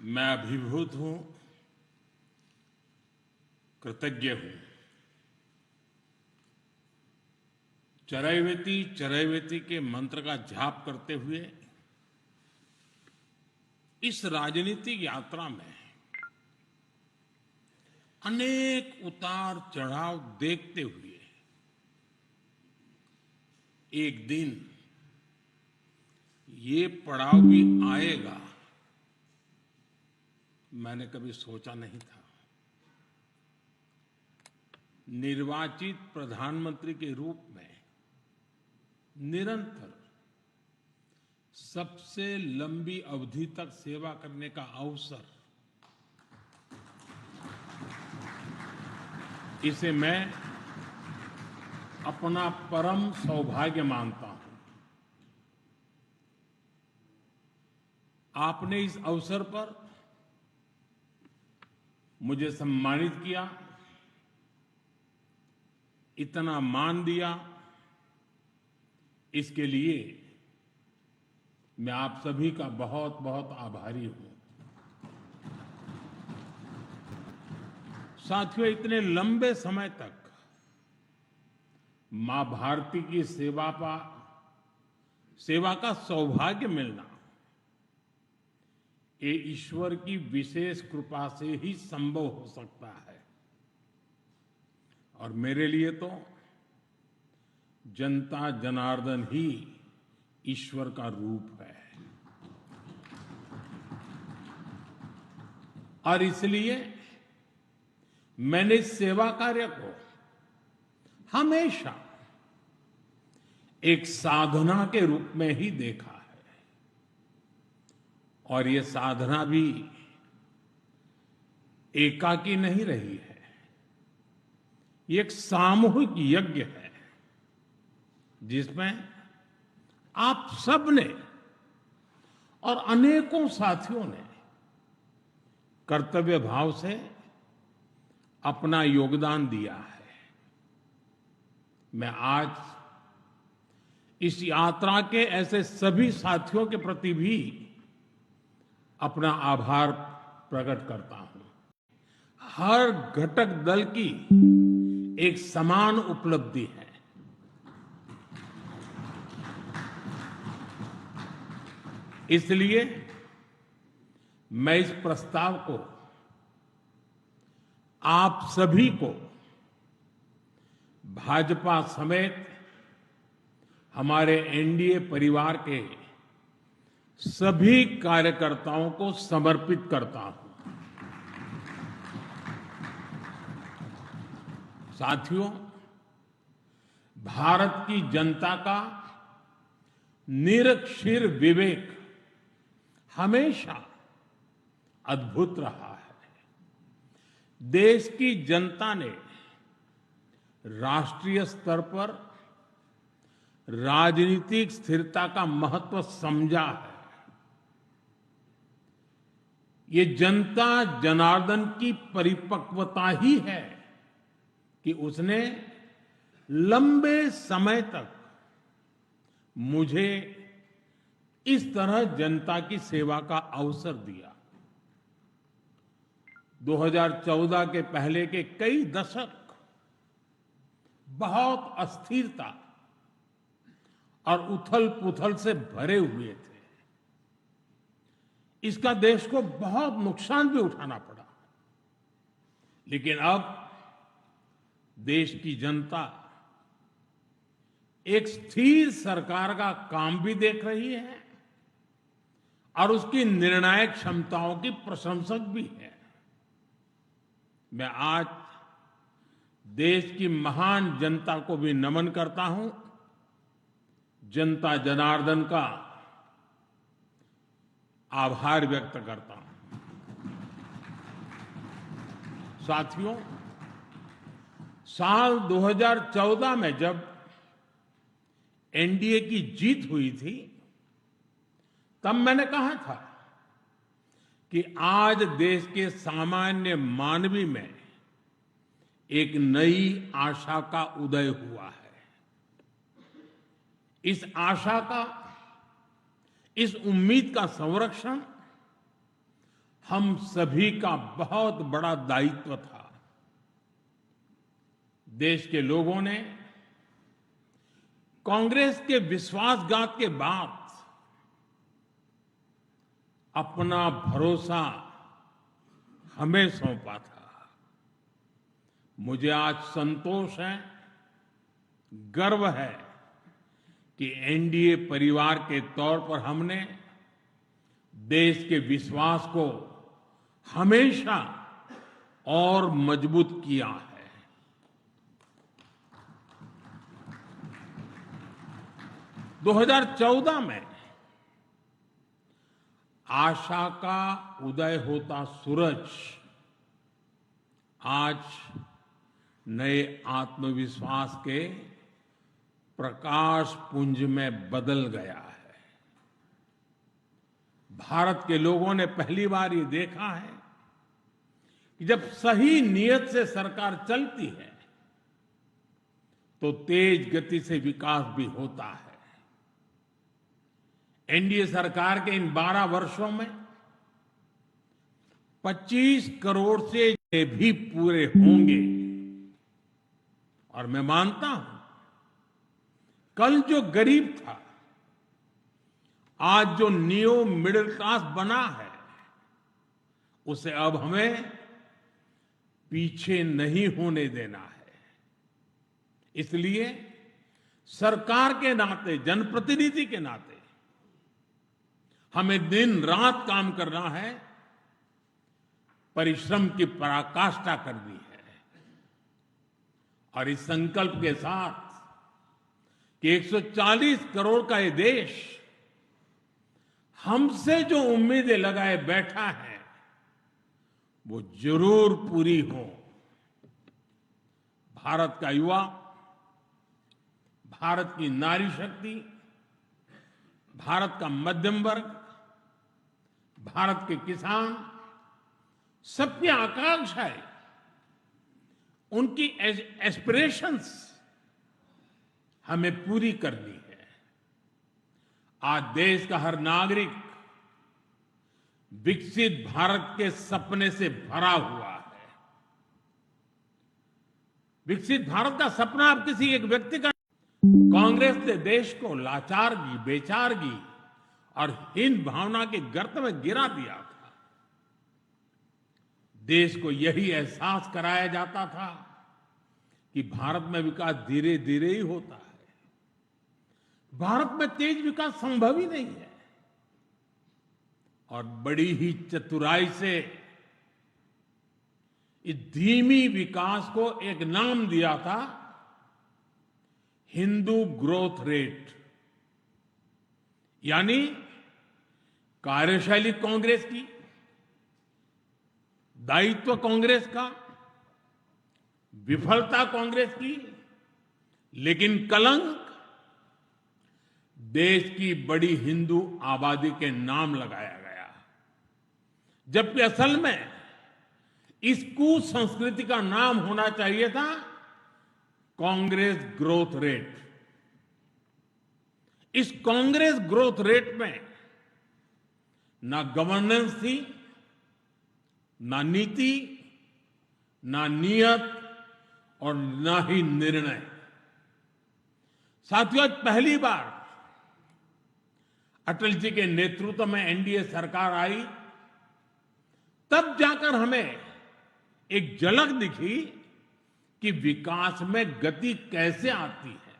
मैं अभिभूत हूं, कृतज्ञ हूं। चरैवेति चरैवेति के मंत्र का जाप करते हुए इस राजनीतिक यात्रा में अनेक उतार चढ़ाव देखते हुए एक दिन ये पड़ाव भी आएगा, मैंने कभी सोचा नहीं था। निर्वाचित प्रधानमंत्री के रूप में निरंतर सबसे लंबी अवधि तक सेवा करने का अवसर, इसे मैं अपना परम सौभाग्य मानता हूं। आपने इस अवसर पर मुझे सम्मानित किया, इतना मान दिया, इसके लिए मैं आप सभी का बहुत बहुत आभारी हूं। साथियों, इतने लंबे समय तक मां भारती की सेवा का सौभाग्य मिलना, ये ईश्वर की विशेष कृपा से ही संभव हो सकता है। और मेरे लिए तो जनता जनार्दन ही ईश्वर का रूप है। और इसलिए मैंने इस सेवा कार्य को हमेशा एक साधना के रूप में ही देखा है। और ये साधना भी एकाकी नहीं रही है, ये एक सामूहिक यज्ञ है जिसमें आप सब ने और अनेकों साथियों ने कर्तव्य भाव से अपना योगदान दिया है। मैं आज इस यात्रा के ऐसे सभी साथियों के प्रति भी अपना आभार प्रकट करता हूं। हर घटक दल की एक समान उपलब्धि है। इसलिए मैं इस प्रस्ताव को आप सभी को, भाजपा समेत हमारे एनडीए परिवार के सभी कार्यकर्ताओं को समर्पित करता हूं। साथियों, भारत की जनता का निरक्षीर विवेक हमेशा अद्भुत रहा है। देश की जनता ने राष्ट्रीय स्तर पर राजनीतिक स्थिरता का महत्व समझा है। ये जनता जनार्दन की परिपक्वता ही है कि उसने लंबे समय तक मुझे इस तरह जनता की सेवा का अवसर दिया। 2014 के पहले के कई दशक बहुत अस्थिरता और उथल-पुथल से भरे हुए थे। इसका देश को बहुत नुकसान भी उठाना पड़ा। लेकिन अब देश की जनता एक स्थिर सरकार का काम भी देख रही है और उसकी निर्णायक क्षमताओं की प्रशंसक भी है। मैं आज देश की महान जनता को भी नमन करता हूं, जनता जनार्दन का आभार व्यक्त करता हूं। साथियों, साल 2014 में जब एनडीए की जीत हुई थी, तब मैंने कहा था कि आज देश के सामान्य मानवी में एक नई आशा का उदय हुआ है। इस आशा का, इस उम्मीद का संरक्षण हम सभी का बहुत बड़ा दायित्व था। देश के लोगों ने कांग्रेस के विश्वासघात के बाद अपना भरोसा हमें सौंपा था। मुझे आज संतोष है, गर्व है कि एनडीए परिवार के तौर पर हमने देश के विश्वास को हमेशा और मजबूत किया है। 2014 में आशा का उदय होता सूरज आज नए आत्मविश्वास के प्रकाश पुंज में बदल गया है। भारत के लोगों ने पहली बार ये देखा है कि जब सही नीयत से सरकार चलती है तो तेज गति से विकास भी होता है। एनडीए सरकार के इन 12 वर्षों में 25 करोड़ से भी पूरे होंगे और मैं मानता हूं कल जो गरीब था आज जो न्यू मिडिल क्लास बना है उसे अब हमें पीछे नहीं होने देना है। इसलिए सरकार के नाते, जनप्रतिनिधि के नाते हमें दिन रात काम करना है, परिश्रम की पराकाष्ठा करनी है और इस संकल्प के साथ कि 140 करोड़ का ये देश हमसे जो उम्मीदें लगाए बैठा है वो जरूर पूरी हो। भारत का युवा, भारत की नारी शक्ति, भारत का मध्यम वर्ग, भारत के किसान, सबकी आकांक्षाएं, उनकी एस्पिरेशंस हमें पूरी करनी है। आज देश का हर नागरिक विकसित भारत के सपने से भरा हुआ है। विकसित भारत का सपना अब किसी एक व्यक्ति का, कांग्रेस ने देश को लाचारगी, बेचारगी और हीन भावना के गर्त में गिरा दिया था। देश को यही एहसास कराया जाता था कि भारत में विकास धीरे धीरे ही होता है, भारत में तेज विकास संभव ही नहीं है। और बड़ी ही चतुराई से इस धीमी विकास को एक नाम दिया था, हिंदू ग्रोथ रेट, यानी कार्यशैली कांग्रेस की, दायित्व कांग्रेस का, विफलता कांग्रेस की, लेकिन कलंक देश की बड़ी हिंदू आबादी के नाम लगाया गया। जबकि असल में इस कुसंस्कृति का नाम होना चाहिए था कांग्रेस ग्रोथ रेट। इस कांग्रेस ग्रोथ रेट में ना गवर्नेंस थी, ना नीति, ना नियत और ना ही निर्णय। साथियों, पहली बार अटल जी के नेतृत्व में एनडीए सरकार आई, तब जाकर हमें एक झलक दिखी कि विकास में गति कैसे आती है।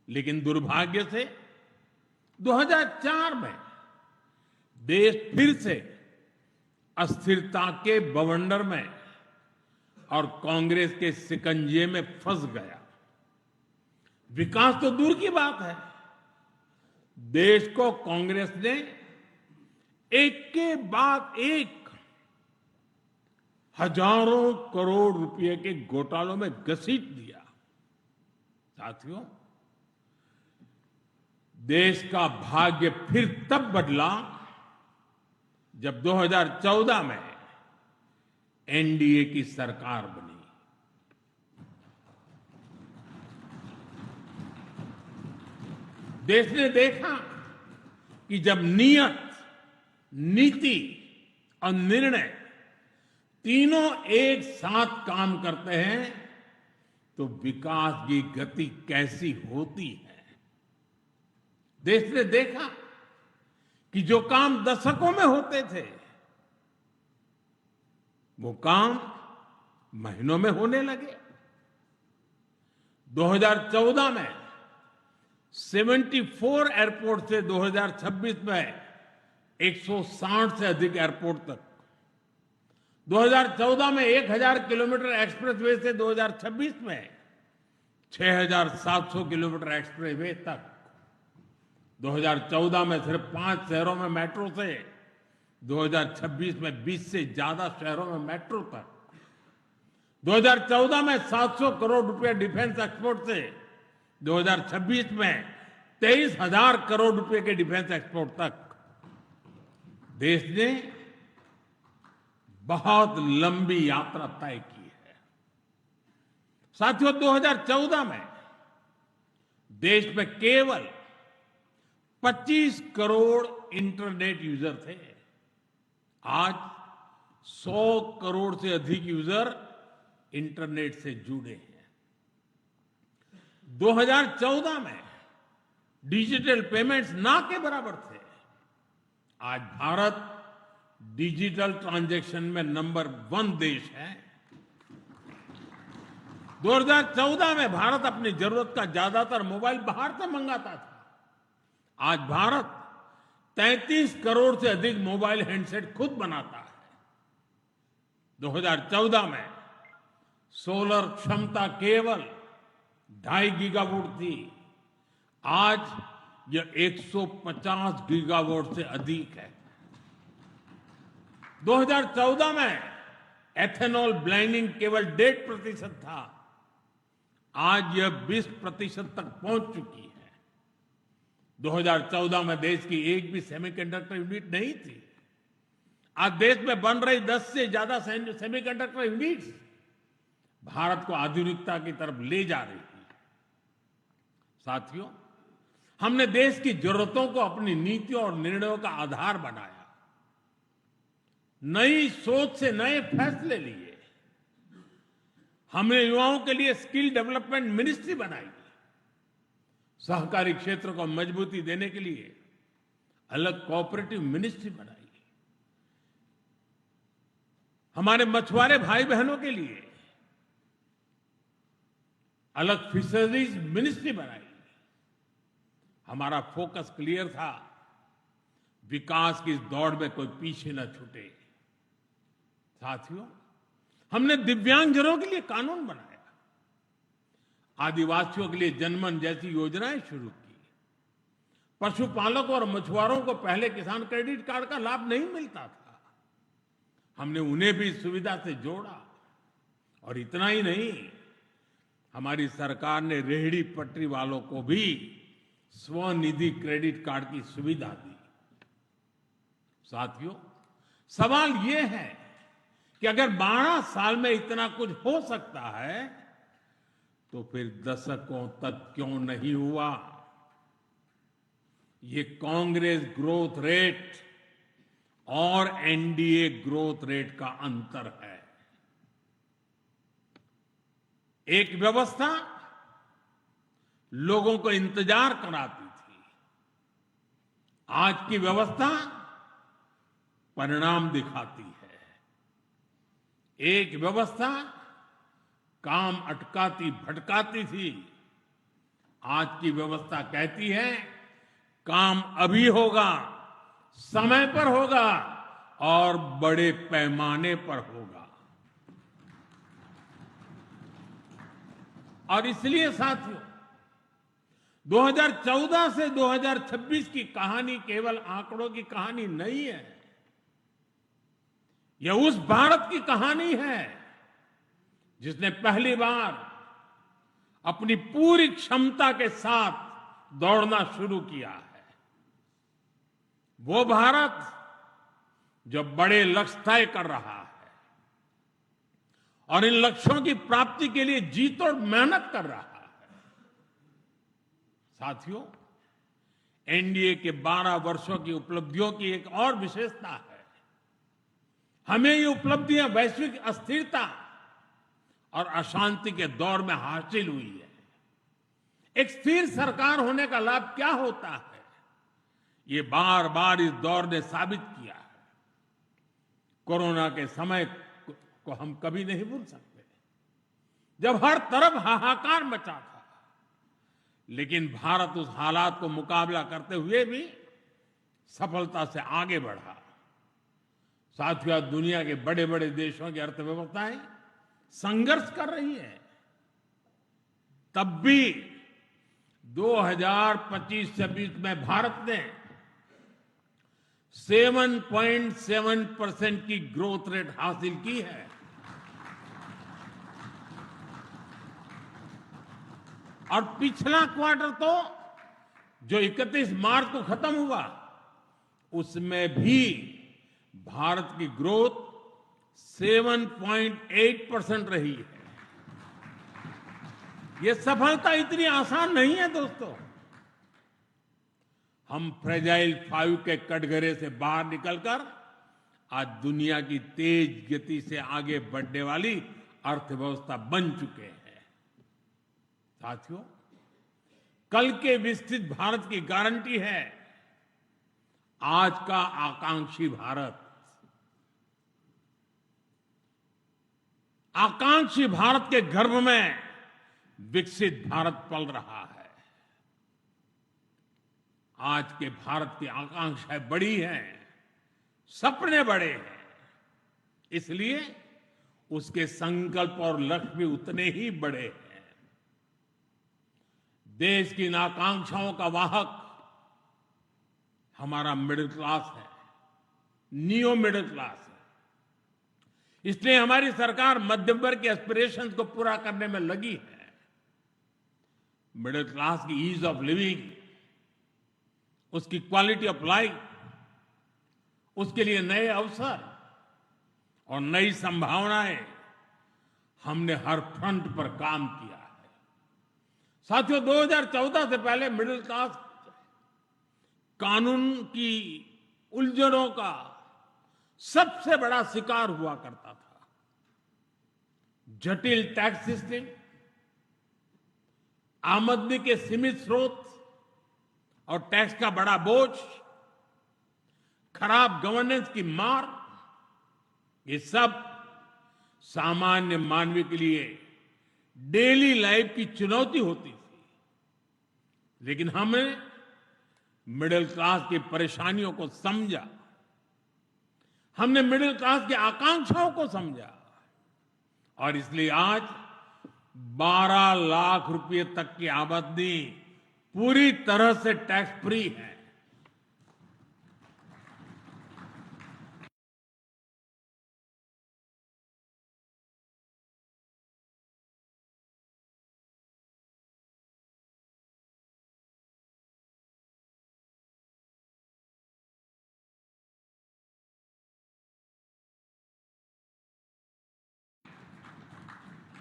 लेकिन दुर्भाग्य से 2004 में देश फिर से अस्थिरता के बवंडर में और कांग्रेस के शिकंजे में फंस गया। विकास तो दूर की बात है, देश को कांग्रेस ने एक के बाद एक हजारों करोड़ रुपए के घोटालों में घसीट दिया। साथियों, देश का भाग्य फिर तब बदला जब 2014 में एनडीए की सरकार बनी। देश ने देखा कि जब नियत, नीति और निर्णय तीनों एक साथ काम करते हैं तो विकास की गति कैसी होती है। देश ने देखा कि जो काम दशकों में होते थे वो काम महीनों में होने लगे। 2014 में 74 एयरपोर्ट से 2026 में 160 से अधिक एयरपोर्ट तक, 2014 में 1000 किलोमीटर एक्सप्रेसवे से 2026 में 6700 किलोमीटर एक्सप्रेसवे तक, 2014 में सिर्फ 5 शहरों में मेट्रो से 2026 में 20 से ज्यादा शहरों में मेट्रो तक, 2014 में 700 करोड़ रुपए डिफेंस एक्सपोर्ट से 2026 में 23,000 करोड़ रुपए के डिफेंस एक्सपोर्ट तक। देश ने बहुत लंबी यात्रा तय की है। साथियों, 2014 में देश में केवल 25 करोड़ इंटरनेट यूजर थे। आज 100 करोड़ से अधिक यूजर इंटरनेट से जुड़े हैं। 2014 में डिजिटल पेमेंट्स ना के बराबर थे। आज भारत डिजिटल ट्रांजैक्शन में नंबर 1 देश है। 2014 में भारत अपनी जरूरत का ज्यादातर मोबाइल बाहर से मंगाता था। आज भारत 33 करोड़ से अधिक मोबाइल हैंडसेट खुद बनाता है। 2014 में सोलर क्षमता केवल 2.5 गीगावाट थी। आज यह 150 गीगावाट से अधिक है। 2014 में एथेनॉल ब्लेंडिंग केवल 1.5% था। आज यह 20% तक पहुंच चुकी है। 2014 में देश की एक भी सेमीकंडक्टर यूनिट नहीं थी। आज देश में बन रही 10 से ज्यादा सेमीकंडक्टर यूनिट्स भारत को आधुनिकता की तरफ ले जा रही है। साथियों, हमने देश की जरूरतों को अपनी नीतियों और निर्णयों का आधार बनाया। नई सोच से नए फैसले लिए। हमने युवाओं के लिए स्किल डेवलपमेंट मिनिस्ट्री बनाई। सहकारी क्षेत्र को मजबूती देने के लिए अलग कोऑपरेटिव मिनिस्ट्री बनाई। हमारे मछुआरे भाई बहनों के लिए अलग फिशरीज मिनिस्ट्री बनाई। हमारा फोकस क्लियर था, विकास की इस दौड़ में कोई पीछे न छूटे। साथियों, हमने दिव्यांगजनों के लिए कानून बनाया। आदिवासियों के लिए जनमन जैसी योजनाएं शुरू की। पशुपालकों और मछुआरों को पहले किसान क्रेडिट कार्ड का लाभ नहीं मिलता था। हमने उन्हें भी सुविधा से जोड़ा। और इतना ही नहीं, हमारी सरकार ने रेहड़ी पटरी वालों को भी स्वनिधि क्रेडिट कार्ड की सुविधा दी। साथियों, सवाल यह है कि अगर 12 साल में इतना कुछ हो सकता है तो फिर दशकों तक क्यों नहीं हुआ। ये कांग्रेस ग्रोथ रेट और एनडीए ग्रोथ रेट का अंतर है। एक व्यवस्था लोगों को इंतजार कराती थी। आज की व्यवस्था परिणाम दिखाती है। एक व्यवस्था काम अटकाती भटकाती थी। आज की व्यवस्था कहती है काम अभी होगा, समय पर होगा और बड़े पैमाने पर होगा। और इसलिए साथियों, 2014 से 2026 की कहानी केवल आंकड़ों की कहानी नहीं है। यह उस भारत की कहानी है जिसने पहली बार अपनी पूरी क्षमता के साथ दौड़ना शुरू किया है। वो भारत जो बड़े लक्ष्य तय कर रहा है और इन लक्ष्यों की प्राप्ति के लिए जी तोड़ मेहनत कर रहा है। साथियों, एनडीए के 12 वर्षों की उपलब्धियों की एक और विशेषता है हमें ये उपलब्धियां वैश्विक अस्थिरता और अशांति के दौर में हासिल हुई है। एक स्थिर सरकार होने का लाभ क्या होता है, ये बार बार इस दौर ने साबित किया है। कोरोना के समय को हम कभी नहीं भूल सकते, जब हर तरफ हाहाकार मचा था, लेकिन भारत उस हालात को मुकाबला करते हुए भी सफलता से आगे बढ़ा। साथियों, दुनिया के बड़े बड़े देशों की अर्थव्यवस्थाएं संघर्ष कर रही है, तब भी 2025-26 में भारत ने 7.7% की ग्रोथ रेट हासिल की है। और पिछला क्वार्टर तो जो 31 मार्च को खत्म हुआ, उसमें भी भारत की ग्रोथ 7.8% रही है। ये सफलता इतनी आसान नहीं है दोस्तों। हम फ्रेजाइल 5 के कटघरे से बाहर निकलकर आज दुनिया की तेज गति से आगे बढ़ने वाली अर्थव्यवस्था बन चुके हैं। साथियों, कल के विकसित भारत की गारंटी है आज का आकांक्षी भारत। आकांक्षी भारत के गर्भ में विकसित भारत पल रहा है। आज के भारत की आकांक्षाएं बड़ी हैं, सपने बड़े हैं, इसलिए उसके संकल्प और लक्ष्य भी उतने ही बड़े हैं। देश की इन आकांक्षाओं का वाहक हमारा मिडिल क्लास है, नियो मिडिल क्लास है। इसलिए हमारी सरकार मध्यम वर्ग के एस्पिरेशंस को पूरा करने में लगी है। मिडिल क्लास की ईज ऑफ लिविंग, उसकी क्वालिटी ऑफ लाइफ, उसके लिए नए अवसर और नई संभावनाएं, हमने हर फ्रंट पर काम किया है। साथियों, 2014 से पहले मिडिल क्लास कानून की उलझनों का सबसे बड़ा शिकार हुआ करता था। जटिल टैक्स सिस्टम, आमदनी के सीमित स्रोत और टैक्स का बड़ा बोझ, खराब गवर्नेंस की मार, ये सब सामान्य मानव के लिए डेली लाइफ की चुनौती होती थी। लेकिन हमने मिडिल क्लास की परेशानियों को समझा, हमने मिडिल क्लास की आकांक्षाओं को समझा, और इसलिए आज 12 लाख रुपए तक की आमदनी पूरी तरह से टैक्स फ्री है।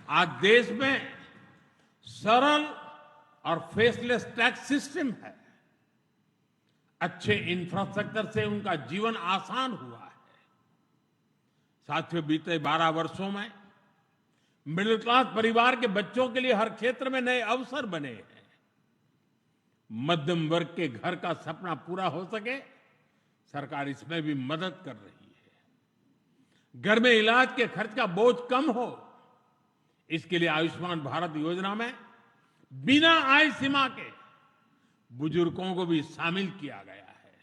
आज देश में सरल और फेसलेस टैक्स सिस्टम है। अच्छे इंफ्रास्ट्रक्चर से उनका जीवन आसान हुआ है। साथियों, बीते 12 वर्षों में मिडिल क्लास परिवार के बच्चों के लिए हर क्षेत्र में नए अवसर बने हैं। मध्यम वर्ग के घर का सपना पूरा हो सके, सरकार इसमें भी मदद कर रही है। घर में इलाज के खर्च का बोझ कम हो, इसके लिए आयुष्मान भारत योजना में बिना आय सीमा के बुजुर्गों को भी शामिल किया गया है।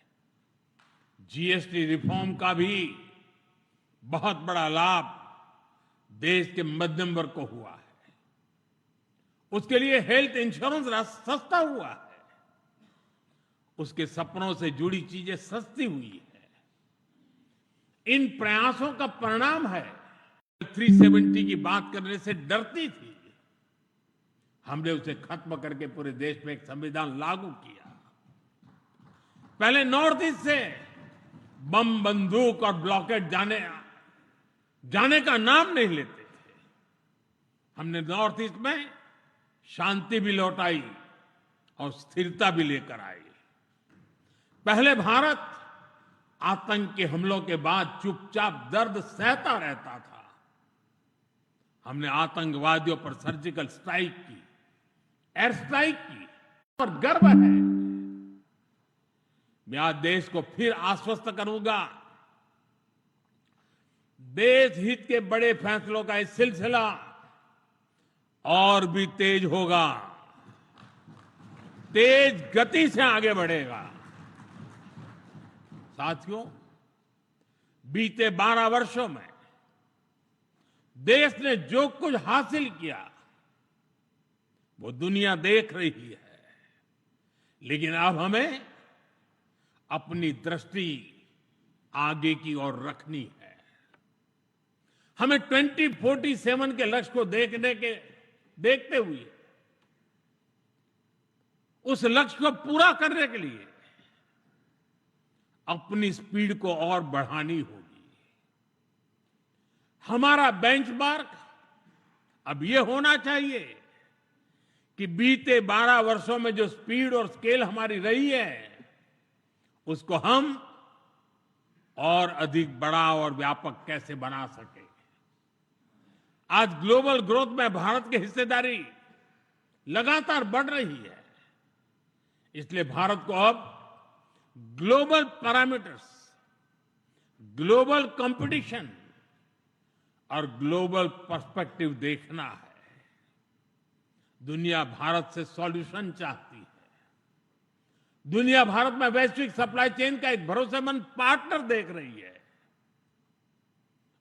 जीएसटी रिफॉर्म का भी बहुत बड़ा लाभ देश के मध्यम वर्ग को हुआ है। उसके लिए हेल्थ इंश्योरेंस सस्ता हुआ है, उसके सपनों से जुड़ी चीजें सस्ती हुई है। इन प्रयासों का परिणाम है 370 की बात करने से डरती थी, हमने उसे खत्म करके पूरे देश में एक संविधान लागू किया। पहले नॉर्थ ईस्ट से बम, बंदूक और ब्लॉकेट जाने का नाम नहीं लेते थे। हमने नॉर्थ ईस्ट में शांति भी लौटाई और स्थिरता भी लेकर आई। पहले भारत आतंक के हमलों के बाद चुपचाप दर्द सहता रहता था। हमने आतंकवादियों पर सर्जिकल स्ट्राइक की, एयर स्ट्राइक की, और गर्व है। मैं आज देश को फिर आश्वस्त करूंगा, देश हित के बड़े फैसलों का ये सिलसिला और भी तेज होगा, तेज गति से आगे बढ़ेगा। साथियों, बीते 12 वर्षों में देश ने जो कुछ हासिल किया वो दुनिया देख रही है, लेकिन अब हमें अपनी दृष्टि आगे की ओर रखनी है। हमें 2047 के लक्ष्य को देखते हुए उस लक्ष्य को पूरा करने के लिए अपनी स्पीड को और बढ़ानी होगी। हमारा बेंचमार्क अब यह होना चाहिए कि बीते 12 वर्षों में जो स्पीड और स्केल हमारी रही है, उसको हम और अधिक बड़ा और व्यापक कैसे बना सके। आज ग्लोबल ग्रोथ में भारत की हिस्सेदारी लगातार बढ़ रही है, इसलिए भारत को अब ग्लोबल पैरामीटर्स, ग्लोबल कंपटीशन और ग्लोबल पर्सपेक्टिव देखना है। दुनिया भारत से सॉल्यूशन चाहती है। दुनिया भारत में वैश्विक सप्लाई चेन का एक भरोसेमंद पार्टनर देख रही है,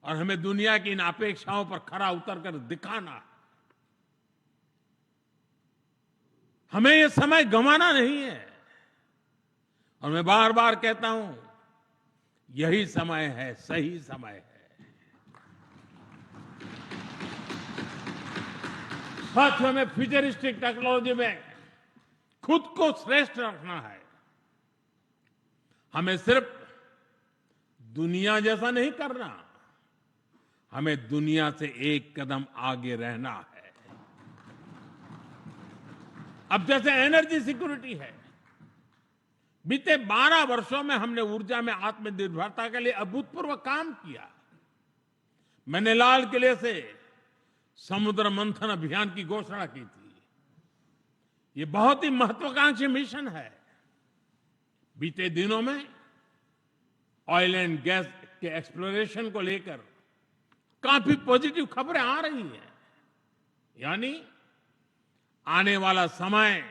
और हमें दुनिया की इन अपेक्षाओं पर खरा उतरकर दिखाना है। हमें यह समय गंवाना नहीं है, और मैं बार बार कहता हूं, यही समय है, सही समय है। साथियों, में फ्यूचरिस्टिक टेक्नोलॉजी में खुद को श्रेष्ठ रखना है। हमें सिर्फ दुनिया जैसा नहीं करना, हमें दुनिया से एक कदम आगे रहना है। अब जैसे एनर्जी सिक्योरिटी है, बीते 12 वर्षों में हमने ऊर्जा में आत्मनिर्भरता के लिए अभूतपूर्व काम किया। मैंने लाल किले से समुद्र मंथन अभियान की घोषणा की थी। ये बहुत ही महत्वाकांक्षी मिशन है। बीते दिनों में ऑयल एंड गैस के एक्सप्लोरेशन को लेकर काफी पॉजिटिव खबरें आ रही हैं। यानी आने वाला समय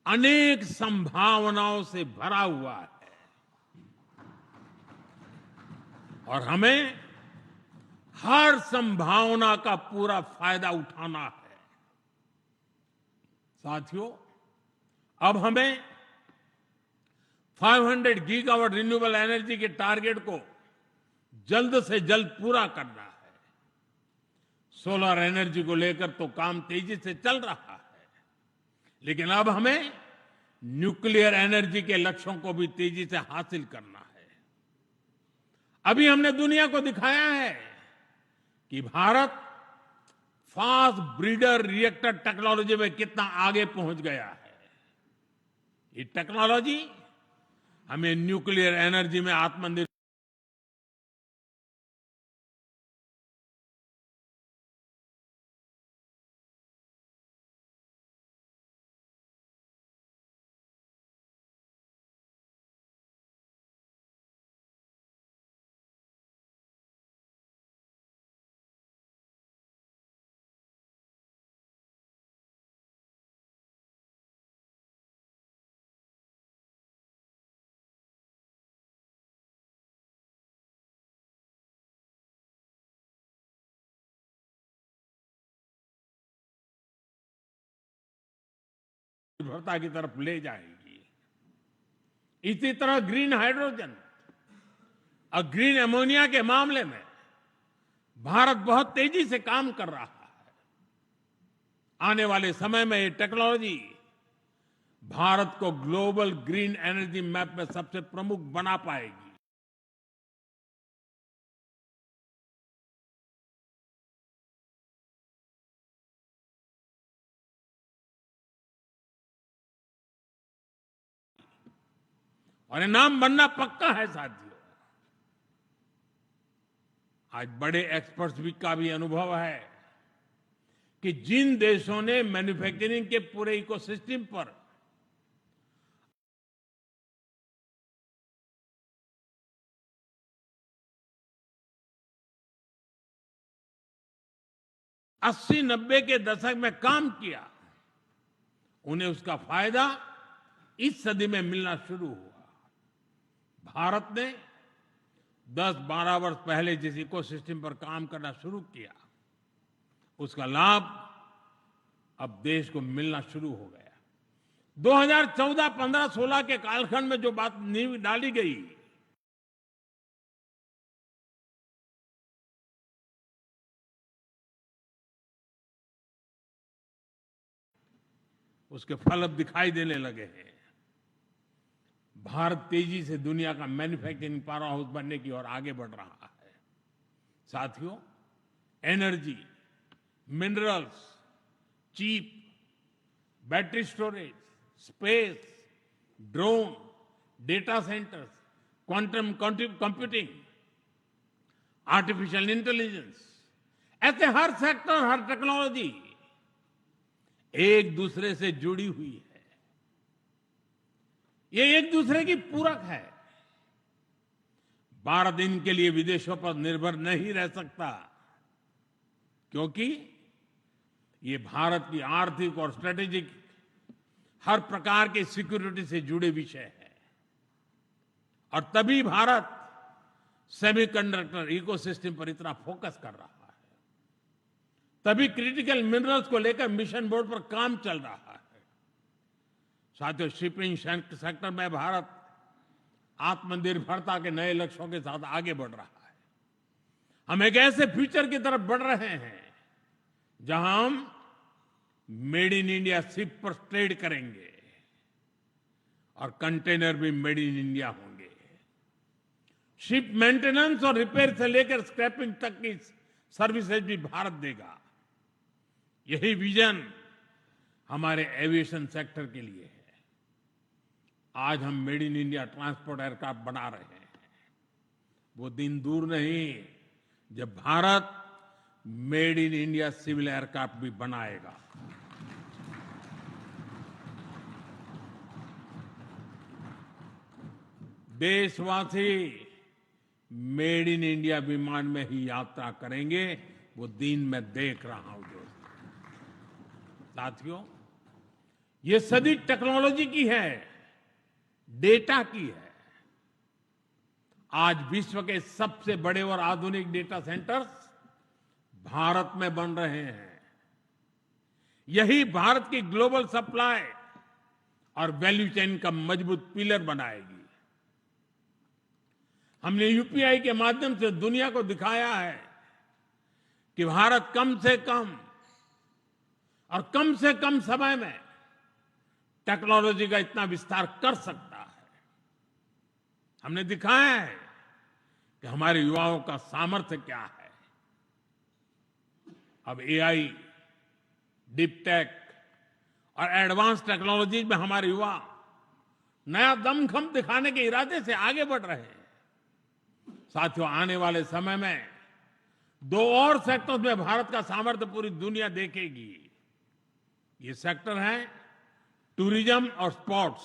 अनेक संभावनाओं से भरा हुआ है, और हमें हर संभावना का पूरा फायदा उठाना है। साथियों, अब हमें 500 गीगावाट रिन्यूएबल एनर्जी के टारगेट को जल्द से जल्द पूरा करना है। सोलर एनर्जी को लेकर तो काम तेजी से चल रहा है, लेकिन अब हमें न्यूक्लियर एनर्जी के लक्ष्यों को भी तेजी से हासिल करना है। अभी हमने दुनिया को दिखाया है कि Bharat fast breeder reactor technology में कितना आगे पहुंच गया है। ये टेक्नोलॉजी हमें न्यूक्लियर एनर्जी में आत्मनिर्भर निर्भरता की तरफ ले जाएगी। इसी तरह ग्रीन हाइड्रोजन और ग्रीन अमोनिया के मामले में भारत बहुत तेजी से काम कर रहा है। आने वाले समय में ये टेक्नोलॉजी भारत को ग्लोबल ग्रीन एनर्जी मैप में सबसे प्रमुख बना पाएगी। और इनाम बनना पक्का है साथियों। आज बड़े एक्सपर्ट्स भी का भी अनुभव है कि जिन देशों ने मैन्युफैक्चरिंग के पूरे इकोसिस्टम पर अस्सी नब्बे के दशक में काम किया, उन्हें उसका फायदा इस सदी में मिलना शुरू हुआ। भारत ने 10-12 वर्ष पहले जिस इकोसिस्टम पर काम करना शुरू किया, उसका लाभ अब देश को मिलना शुरू हो गया। 2014, 15, 16 के कालखंड में जो बात नींव डाली गई, उसके फल अब दिखाई देने लगे हैं। भारत तेजी से दुनिया का मैन्युफैक्चरिंग पावर हाउस बनने की ओर आगे बढ़ रहा है। साथियों, energy, minerals, cheap, battery storage, space, drone, data centres, quantum computing, artificial intelligence, ऐसे हर सेक्टर, हर टेक्नोलॉजी एक दूसरे से जुड़ी हुई है। ये एक दूसरे की पूरक है। भारत इनके लिए विदेशों पर निर्भर नहीं रह सकता, क्योंकि ये भारत की आर्थिक और स्ट्रेटेजिक हर प्रकार के सिक्योरिटी से जुड़े विषय है। और तभी भारत सेमीकंडक्टर इकोसिस्टम पर इतना फोकस कर रहा है। तभी क्रिटिकल मिनरल्स को लेकर मिशन बोर्ड पर काम चल रहा है। साथियों, शिपिंग सेक्टर में भारत आत्मनिर्भरता के नए लक्ष्यों के साथ आगे बढ़ रहा है। हम एक ऐसे फ्यूचर की तरफ बढ़ रहे हैं जहां हम मेड इन इंडिया शिप पर ट्रेड करेंगे और कंटेनर भी मेड इन इंडिया होंगे। शिप मेंटेनेंस और रिपेयर से लेकर स्क्रैपिंग तक की सर्विसेज भी भारत देगा। यही विजन हमारे एविएशन सेक्टर के लिए है। आज हम made in India transport aircraft बना रहे हैं। वो दिन दूर नहीं जब Bharat made in India civil aircraft भी बनाएगा। देशवासी मेड इन इंडिया विमान में ही यात्रा करेंगे, वो दिन मैं देख रहा हूं। जो साथियों, ये सदी टेक्नोलॉजी की है, डेटा की है। आज विश्व के सबसे बड़े और आधुनिक डेटा सेंटर्स भारत में बन रहे हैं। यही भारत की ग्लोबल सप्लाई और वैल्यू चेन का मजबूत पिलर बनाएगी। हमने यूपीआई के माध्यम से दुनिया को दिखाया है कि भारत कम से कम और कम से कम समय में टेक्नोलॉजी का इतना विस्तार कर सकता है। हमने दिखाया है कि हमारे युवाओं का सामर्थ्य क्या है। अब एआई, डीप टेक और एडवांस टेक्नोलॉजी में हमारे युवा नया दमखम दिखाने के इरादे से आगे बढ़ रहे हैं। साथियों, आने वाले समय में दो और सेक्टर्स में भारत का सामर्थ्य पूरी दुनिया देखेगी। ये सेक्टर है टूरिज्म और स्पोर्ट्स।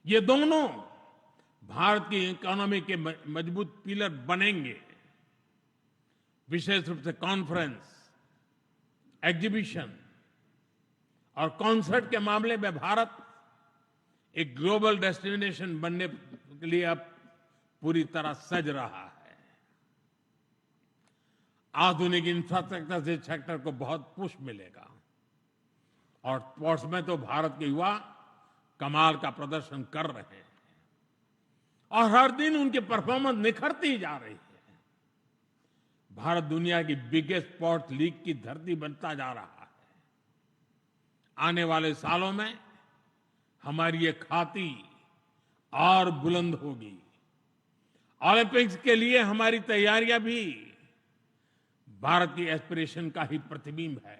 ये दोनों भारत की इकोनॉमी के मजबूत पिलर बनेंगे। विशेष रूप से कॉन्फ्रेंस, एग्जीबिशन और कॉन्सर्ट के मामले में भारत एक ग्लोबल डेस्टिनेशन बनने के लिए अब पूरी तरह सज रहा है। आधुनिक इंफ्रास्ट्रक्चर से सेक्टर को बहुत पुश मिलेगा और स्पोर्ट्स में तो भारत के युवा कमाल का प्रदर्शन कर रहे हैं और हर दिन उनकी परफॉर्मेंस निखरती जा रही है। भारत दुनिया की बिगेस्ट स्पोर्ट्स लीग की धरती बनता जा रहा है। आने वाले सालों में हमारी ये ख्याति और बुलंद होगी। ओलंपिक्स के लिए हमारी तैयारियां भी भारत की एस्पिरेशन का ही प्रतिबिंब है।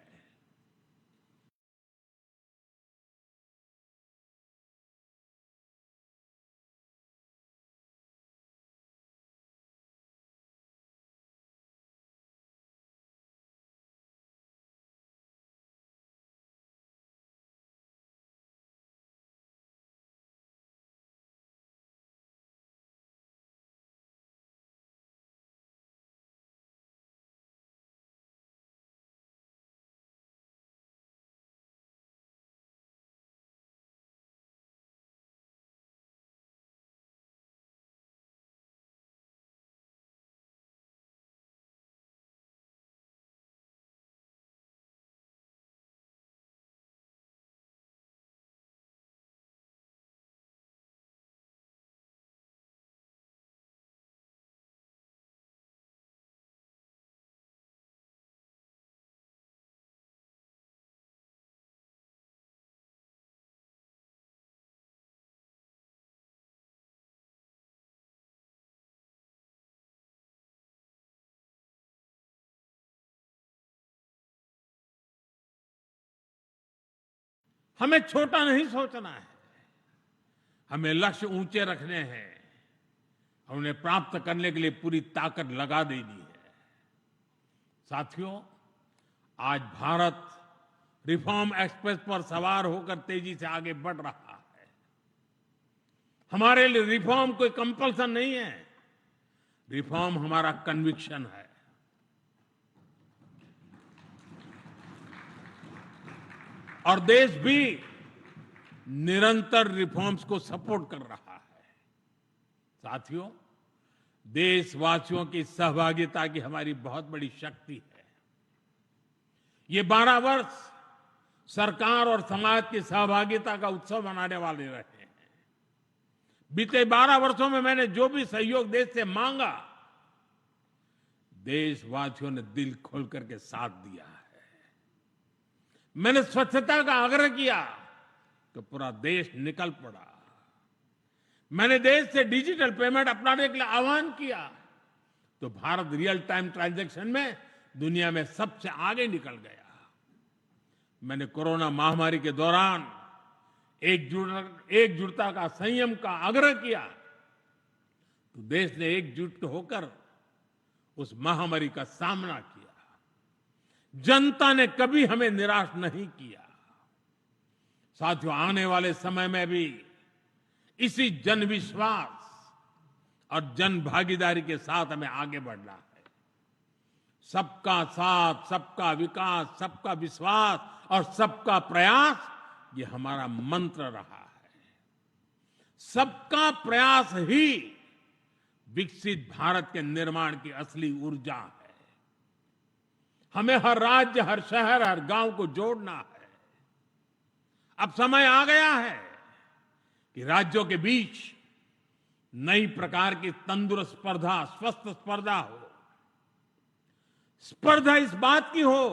हमें छोटा नहीं सोचना है, हमें लक्ष्य ऊंचे रखने हैं, उन्हें प्राप्त करने के लिए पूरी ताकत लगा देनी है। साथियों, आज भारत रिफॉर्म एक्सप्रेस पर सवार होकर तेजी से आगे बढ़ रहा है। हमारे लिए रिफॉर्म कोई कंपल्सन नहीं है, रिफॉर्म हमारा कन्विक्शन है। और देश भी निरंतर रिफॉर्म्स को सपोर्ट कर रहा है। साथियों, देशवासियों की सहभागिता की हमारी बहुत बड़ी शक्ति है। ये 12 वर्ष सरकार और समाज की सहभागिता का उत्सव मनाने वाले रहे हैं। बीते 12 वर्षों में मैंने जो भी सहयोग देश से मांगा, देशवासियों ने दिल खोल करके साथ दिया है। मैंने स्वच्छता का आग्रह किया तो पूरा देश निकल पड़ा। मैंने देश से डिजिटल पेमेंट अपनाने के लिए आह्वान किया तो भारत रियल टाइम ट्रांजैक्शन में दुनिया में सबसे आगे निकल गया। मैंने कोरोना महामारी के दौरान एकजुटता का, संयम का आग्रह किया तो देश ने एकजुट होकर उस महामारी का सामना किया। जनता ने कभी हमें निराश नहीं किया। साथियों, आने वाले समय में भी इसी जन विश्वास और जन भागीदारी के साथ हमें आगे बढ़ना है। सबका साथ, सबका विकास, सबका विश्वास और सबका प्रयास, ये हमारा मंत्र रहा है। सबका प्रयास ही विकसित भारत के निर्माण की असली ऊर्जा है। हमें हर राज्य, हर शहर, हर गांव को जोड़ना है। अब समय आ गया है कि राज्यों के बीच नई प्रकार की तंदुरुस्त स्पर्धा, स्वस्थ स्पर्धा हो। स्पर्धा इस बात की हो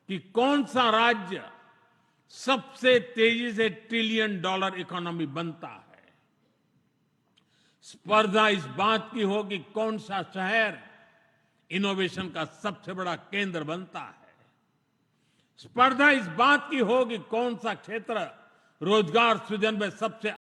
कि कौन सा राज्य सबसे तेजी से $1 ट्रिलियन इकोनॉमी बनता है। स्पर्धा इस बात की हो कि कौन सा शहर इनोवेशन का सबसे बड़ा केंद्र बनता है। स्पर्धा इस बात की हो कि कौन सा क्षेत्र रोजगार सृजन में सबसे